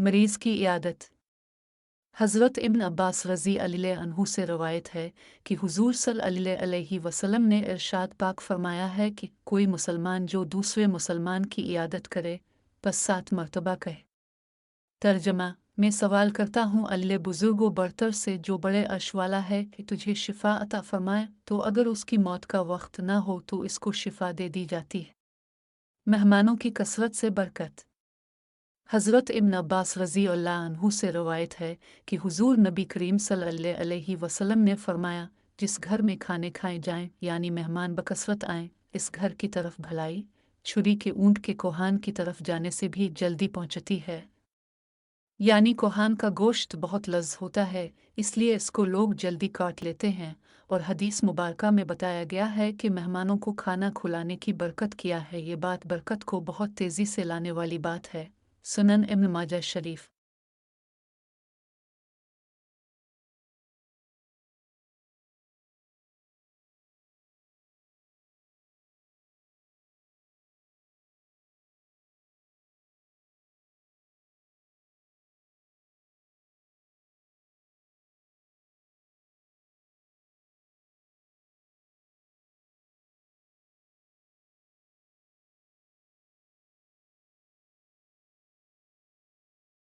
मरीज़ की इयादत। हज़रत इब्न अब्बास रज़ी अल्लाह अन्हु से रवायत है कि हुज़ूर सल्लल्लाहु अलैहि वसल्लम ने इरशाद पाक फरमाया है कि कोई मुसलमान जो दूसरे मुसलमान की इयादत करे बस 7 मरतबा कहे। तर्जमा मैं सवाल करता हूँ अल्लाह बुज़ुर्ग व बरतर से जो बड़े अर्श वाला है कि तुझे शिफ़ा अता फ़रमाए, तो अगर उसकी मौत का वक्त न हो तो इसको शिफ़ा दे दी जाती है। मेहमानों की कसरत से बरकत। हज़रत इब्न अब्बास रज़ी अल्लाह अन्हु से रवायत है कि हुज़ूर नबी करीम सल्लल्लाहु अलैहि वसल्लम ने फरमाया, जिस घर में खाने खाए जाएं यानी मेहमान बकसरत आएं, इस घर की तरफ भलाई छुरी के ऊंट के कोहान की तरफ जाने से भी जल्दी पहुंचती है। यानी कोहान का गोश्त बहुत लज़ होता है, इसलिए इसको लोग जल्दी काट लेते हैं। और हदीस मुबारका में बताया गया है कि मेहमानों को खाना खुलाने की बरकत किया है। ये बात बरकत को बहुत तेज़ी से लाने वाली बात है। सुनन इब्न माजा शरीफ।